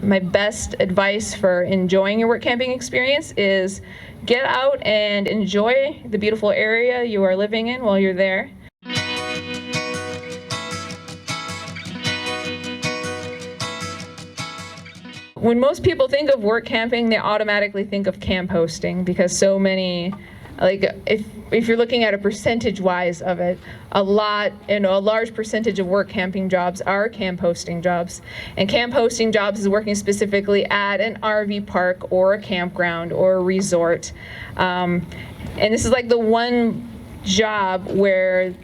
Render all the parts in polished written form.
My best advice for enjoying your work camping experience is get out and enjoy the beautiful area you are living in while you're there. When most people think of work camping, they automatically think of camp hosting because so many, like if you're looking at a percentage-wise of it, a large percentage of work camping jobs are camp hosting jobs. And camp hosting jobs is working specifically at an RV park or a campground or a resort. And this is like the one job where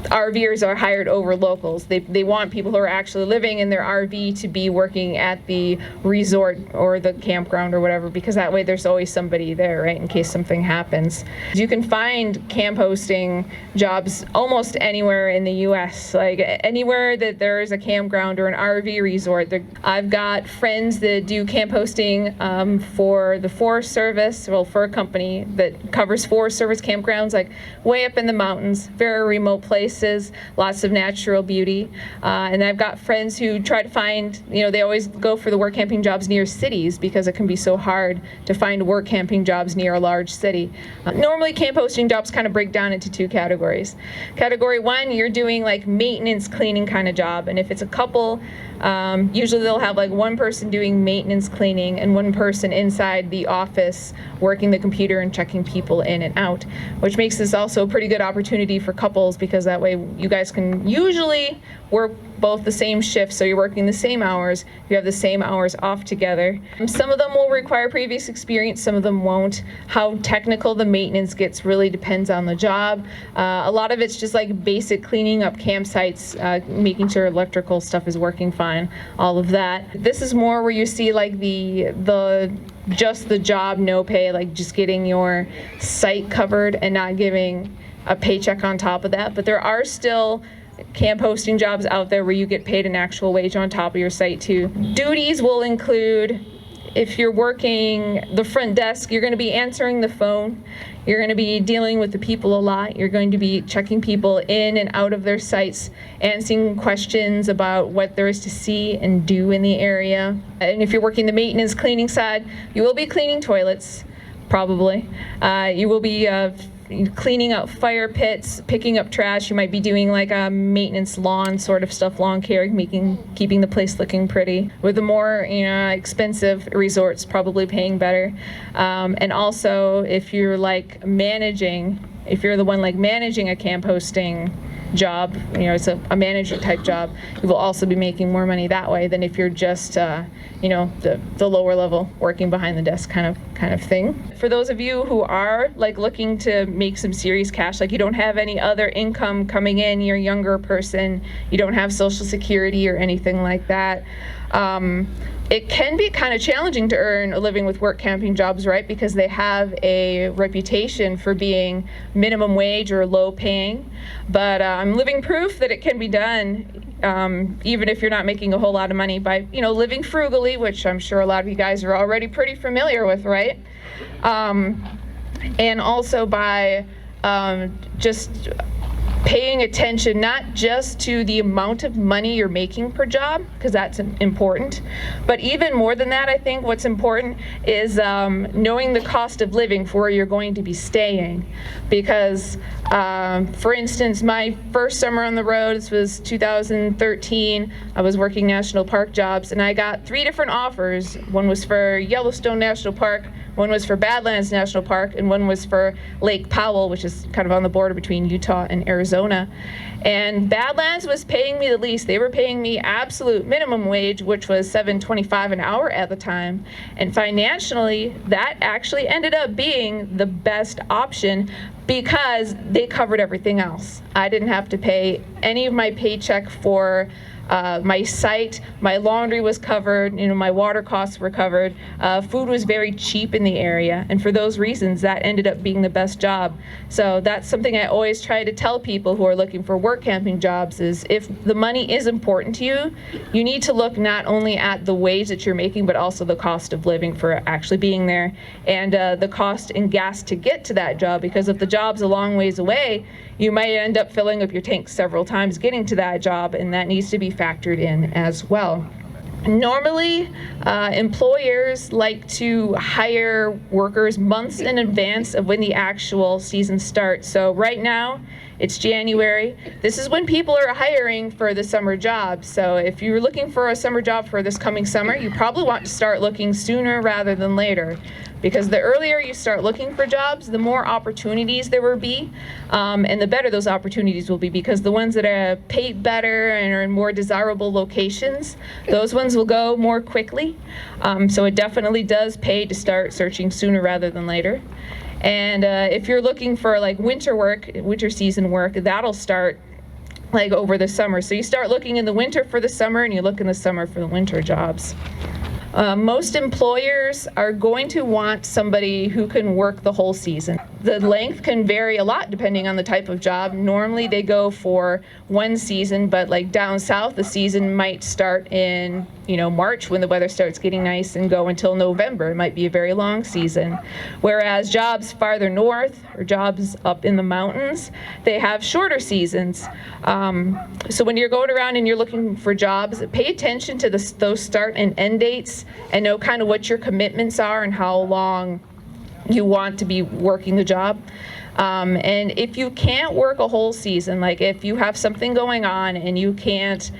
RVers are hired over locals. They want people who are actually living in their RV to be working at the resort or the campground or whatever, because that way there's always somebody there, right, in case something happens. You can find camp hosting jobs almost anywhere in the U.S., like anywhere that there's a campground or an RV resort. I've got friends that do camp hosting for the Forest Service, well, for a company that covers Forest Service campgrounds, like way up in the mountains, very remote places. Lots of natural beauty, and I've got friends who try to find, they always go for the work camping jobs near cities because it can be so hard to find work camping jobs near a large city. Normally camp hosting jobs kind of break down into two categories. Category one, you're doing like maintenance cleaning kind of job, and if it's a couple, usually they'll have like one person doing maintenance cleaning and one person inside the office working the computer and checking people in and out, which makes this also a pretty good opportunity for couples because that way you guys can usually work both the same shift, so you're working the same hours, you have the same hours off together. Some of them will require previous experience, some of them won't. How technical the maintenance gets really depends on the job. A lot of it's just like basic cleaning up campsites, making sure electrical stuff is working fine, all of that. This is more where you see like just the job, no pay, like just getting your site covered and not giving a paycheck on top of that. But there are still camp hosting jobs out there where you get paid an actual wage on top of your site too. Duties will include, if you're working the front desk, you're going to be answering the phone, you're going to be dealing with the people a lot, you're going to be checking people in and out of their sites, answering questions about what there is to see and do in the area. And if you're working the maintenance cleaning side, you will be cleaning toilets, probably. You will be cleaning out fire pits, picking up trash. You might be doing like a maintenance lawn sort of stuff, lawn care, keeping the place looking pretty. With the more expensive resorts, probably paying better. And also, if you're the one like managing a camp hosting job, it's a manager type job, you will also be making more money that way than if you're just the lower level working behind the desk kind of thing. For those of you who are like looking to make some serious cash, like you don't have any other income coming in, you're a younger person, you don't have Social Security or anything like that, it can be kind of challenging to earn a living with work camping jobs, right? Because they have a reputation for being minimum wage or low paying. But I'm living proof that it can be done, even if you're not making a whole lot of money, by living frugally, which I'm sure a lot of you guys are already pretty familiar with, right? And also by just paying attention not just to the amount of money you're making per job, because that's important, but even more than that, I think what's important is knowing the cost of living for where you're going to be staying. Because, for instance, my first summer on the road, this was 2013, I was working national park jobs, and I got 3 different offers. One was for Yellowstone National Park, one was for Badlands National Park, and one was for Lake Powell, which is kind of on the border between Utah and Arizona. And Badlands was paying me the least. They were paying me absolute minimum wage, which was $7.25 an hour at the time. And financially, that actually ended up being the best option because they covered everything else. I didn't have to pay any of my paycheck for my site, my laundry was covered, my water costs were covered, food was very cheap in the area, and for those reasons that ended up being the best job. So that's something I always try to tell people who are looking for work camping jobs is if the money is important to you, you need to look not only at the wage that you're making, but also the cost of living for actually being there, and the cost in gas to get to that job, because if the job's a long ways away, you might end up filling up your tank several times getting to that job, and that needs to be factored in as well. Normally, employers like to hire workers months in advance of when the actual season starts. So right now, it's January. This is when people are hiring for the summer jobs. So if you're looking for a summer job for this coming summer, you probably want to start looking sooner rather than later. Because the earlier you start looking for jobs, the more opportunities there will be, and the better those opportunities will be, because the ones that are paid better and are in more desirable locations, those ones will go more quickly. So it definitely does pay to start searching sooner rather than later. And if you're looking for like winter season work, that'll start like over the summer. So you start looking in the winter for the summer, and you look in the summer for the winter jobs. Most employers are going to want somebody who can work the whole season. The length can vary a lot depending on the type of job. Normally they go for one season, but like down south, the season might start in, March when the weather starts getting nice and go until November. It might be a very long season. Whereas jobs farther north or jobs up in the mountains, they have shorter seasons. So when you're going around and you're looking for jobs, pay attention to those start and end dates and know kind of what your commitments are and how long you want to be working the job. And if you can't work a whole season, like if you have something going on and you can't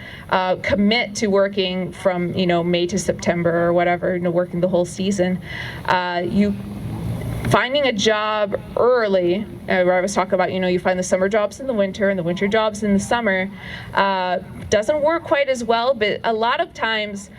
commit to working from May to September or whatever, working the whole season, you finding a job early, where I was talking about, you find the summer jobs in the winter and the winter jobs in the summer, doesn't work quite as well. But a lot of times,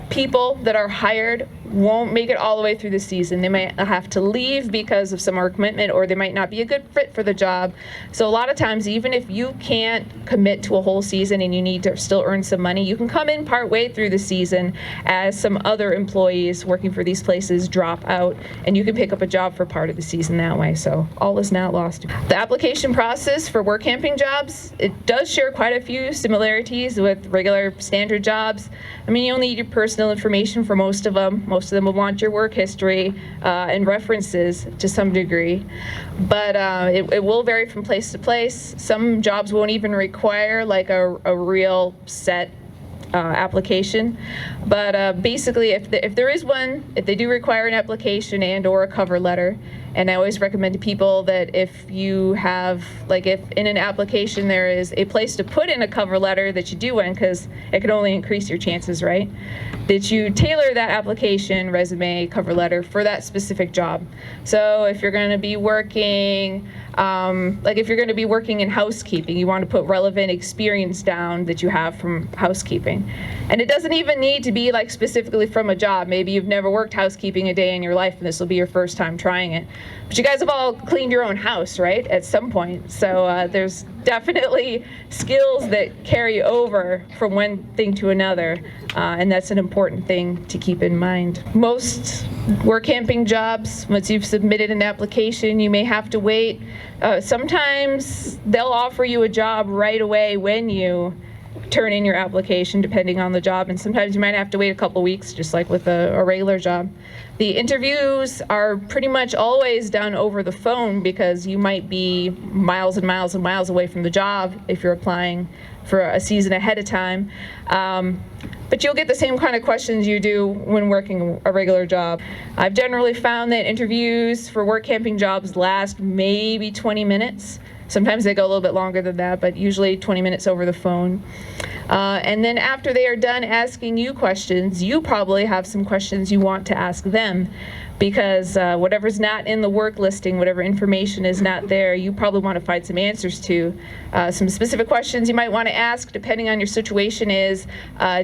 people that are hired won't make it all the way through the season. They might have to leave because of some work commitment, or they might not be a good fit for the job. So a lot of times, even if you can't commit to a whole season and you need to still earn some money, you can come in part way through the season as some other employees working for these places drop out, and you can pick up a job for part of the season that way. So all is not lost. The application process for work camping jobs, it does share quite a few similarities with regular standard jobs. I mean, you'll need your personal information for most of them. Most of them will want your work history and references to some degree. But it will vary from place to place. Some jobs won't even require like a real set application. But basically, if there is one, if they do require an application and or a cover letter, and I always recommend to people that if you have, like if in an application there is a place to put in a cover letter, that you do one, because it can only increase your chances, right? That you tailor that application, resume, cover letter for that specific job. So if you're going to be working, like if you're going to be working in housekeeping, you want to put relevant experience down that you have from housekeeping. And it doesn't even need to be like specifically from a job. Maybe you've never worked housekeeping a day in your life and this will be your first time trying it. But you guys have all cleaned your own house, right, at some point. So there's definitely skills that carry over from one thing to another, and that's an important thing to keep in mind. Most work camping jobs, once you've submitted an application, you may have to wait. Sometimes they'll offer you a job right away when you turn in your application, depending on the job, and sometimes you might have to wait a couple weeks, just like with a regular job. The interviews are pretty much always done over the phone, because you might be miles and miles and miles away from the job if you're applying for a season ahead of time. But you'll get the same kind of questions you do when working a regular job. I've generally found that interviews for work camping jobs last maybe 20 minutes. Sometimes they go a little bit longer than that, but usually 20 minutes over the phone. And then after they are done asking you questions, you probably have some questions you want to ask them, because whatever's not in the work listing, whatever information is not there, you probably want to find some answers to. Some specific questions you might want to ask, depending on your situation, is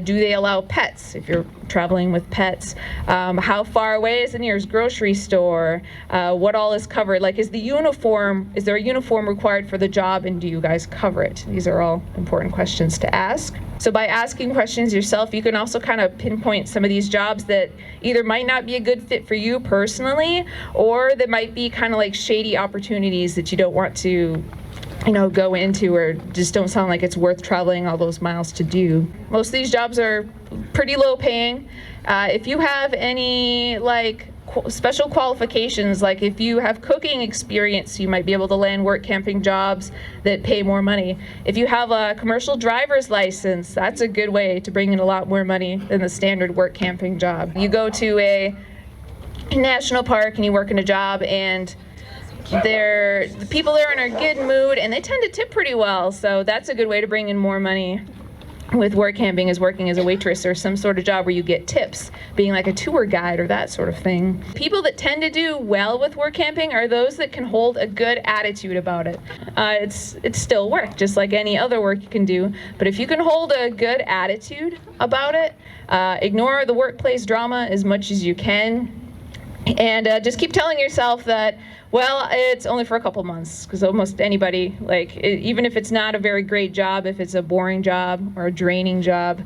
do they allow pets if you're traveling with pets? How far away is the nearest grocery store? What all is covered? Like, is there a uniform required for the job, and do you guys cover it? These are all important questions to ask. So by asking questions yourself, you can also kind of pinpoint some of these jobs that either might not be a good fit for you personally, or that might be kind of like shady opportunities that you don't want to go into, or just don't sound like it's worth traveling all those miles to do. Most of these jobs are pretty low paying. If you have any special qualifications, like if you have cooking experience, you might be able to land work camping jobs that pay more money. If you have a commercial driver's license, that's a good way to bring in a lot more money than the standard work camping job. You go to a national park and you work in a job, and the people there are in a good mood and they tend to tip pretty well, so that's a good way to bring in more money with work camping, is working as a waitress or some sort of job where you get tips, being like a tour guide or that sort of thing. People that tend to do well with work camping are those that can hold a good attitude about it. It's still work, just like any other work you can do, but if you can hold a good attitude about it, ignore the workplace drama as much as you can, and just keep telling yourself that, well, it's only for a couple months, because almost anybody, even if it's not a very great job, if it's a boring job or a draining job,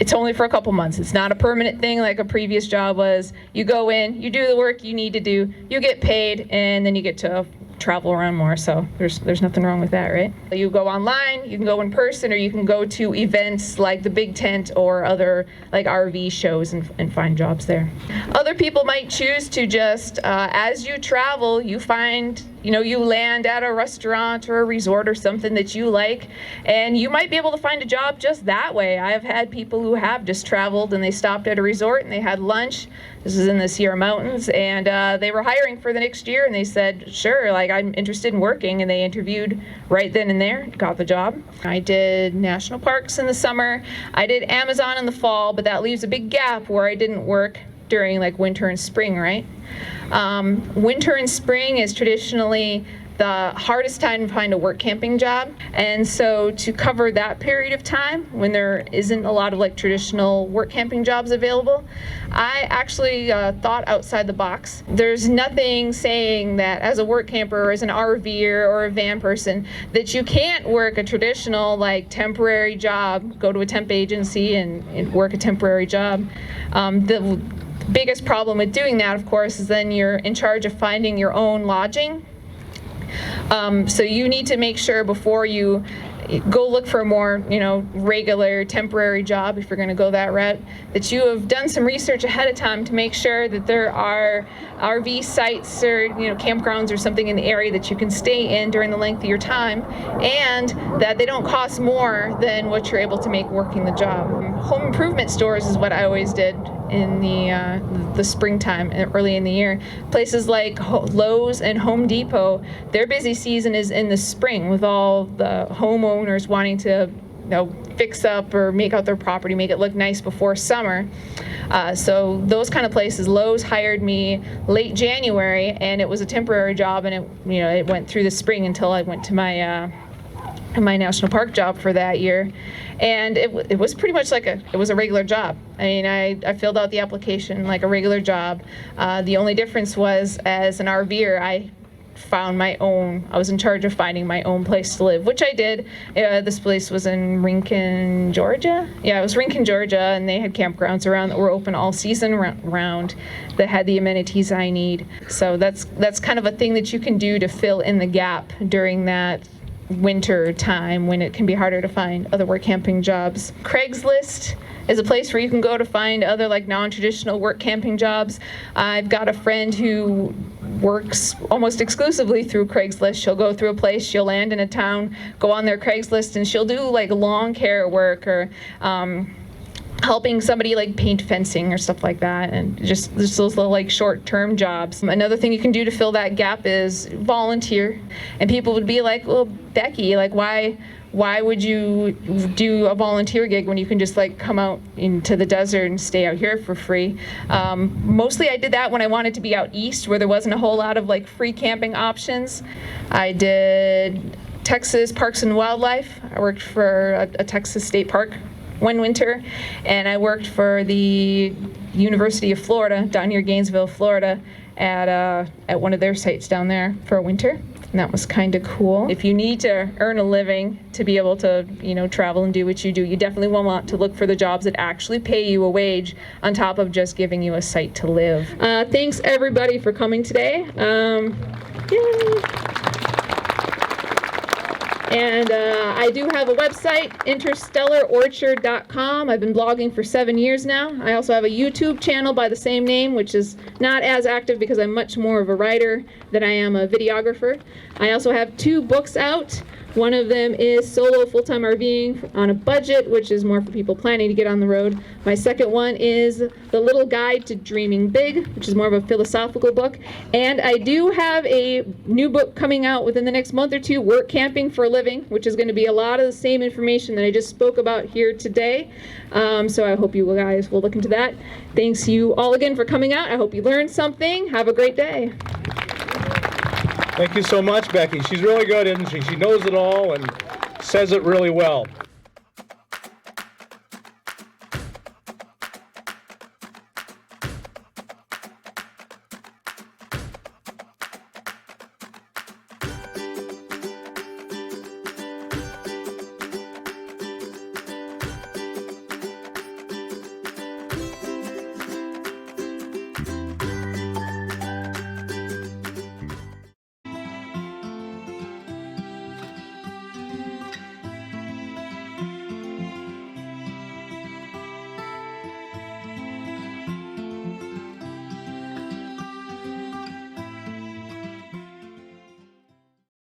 it's only for a couple months. It's not a permanent thing like a previous job was. You go in, you do the work you need to do, you get paid, and then you get to travel around more, so there's nothing wrong with that, right? You go online, you can go in person, or you can go to events like the Big Tent or other like RV shows and find jobs there. Other people might choose to just, as you travel, you find, you land at a restaurant or a resort or something that you like, and you might be able to find a job just that way. I've had people who have just traveled and they stopped at a resort and they had lunch. This is in the Sierra Mountains, and they were hiring for the next year, and they said, sure, I'm interested in working, and they interviewed right then and there, got the job. I did national parks in the summer. I did Amazon in the fall, but that leaves a big gap where I didn't work during winter and spring, right? Winter and spring is traditionally the hardest time to find a work camping job, and so to cover that period of time when there isn't a lot of traditional work camping jobs available, I actually thought outside the box. There's nothing saying that as a work camper or as an RVer or a van person that you can't work a traditional temporary job, go to a temp agency and work a temporary job. The biggest problem with doing that, of course, is then you're in charge of finding your own lodging. So you need to make sure before you go look for a more, regular temporary job, if you're going to go that route, that you have done some research ahead of time to make sure that there are RV sites or, campgrounds or something in the area that you can stay in during the length of your time, and that they don't cost more than what you're able to make working the job. Home improvement stores is what I always did in the springtime, early in the year. Places like Lowe's and Home Depot, their busy season is in the spring with all the homeowners wanting to fix up or make out their property, make it look nice before summer. So those kind of places, Lowe's hired me late January, and it was a temporary job, and it went through the spring until I went to my national park job for that year. And it was pretty much it was a regular job. I mean, I filled out the application like a regular job. The only difference was, as an RVer, I was in charge of finding my own place to live, which I did. This place was in Rincon, Georgia. Yeah, it was Rincon, Georgia, and they had campgrounds around that were open all season round that had the amenities I need. So that's kind of a thing that you can do to fill in the gap during that winter time when it can be harder to find other work camping jobs. Craigslist is a place where you can go to find other non-traditional work camping jobs. I've got a friend who works almost exclusively through Craigslist. She'll go through a place, she'll land in a town, go on their Craigslist, and she'll do lawn care work or helping somebody paint fencing or stuff like that, and just those little short-term jobs. Another thing you can do to fill that gap is volunteer. And people would be like, well, Becky, why would you do a volunteer gig when you can just come out into the desert and stay out here for free? Mostly I did that when I wanted to be out east where there wasn't a whole lot of free camping options. I did Texas Parks and Wildlife. I worked for a Texas state park one winter, and I worked for the University of Florida down near Gainesville, Florida, at one of their sites down there for a winter, and that was kind of cool. If you need to earn a living to be able to travel and do what you do, you definitely will want to look for the jobs that actually pay you a wage on top of just giving you a site to live. Thanks everybody for coming today. Yay. And I do have a website, interstellarorchard.com. I've been blogging for 7 years now. I also have a YouTube channel by the same name, which is not as active because I'm much more of a writer than I am a videographer. I also have 2 books out. One of them is Solo Full-Time RVing on a Budget, which is more for people planning to get on the road. My second one is The Little Guide to Dreaming Big, which is more of a philosophical book. And I do have a new book coming out within the next month or two, Workcamping for a Living, which is going to be a lot of the same information that I just spoke about here today. So I hope you guys will look into that. Thanks you all again for coming out. I hope you learned something. Have a great day. Thank you so much, Becky. She's really good, isn't she? She knows it all and says it really well.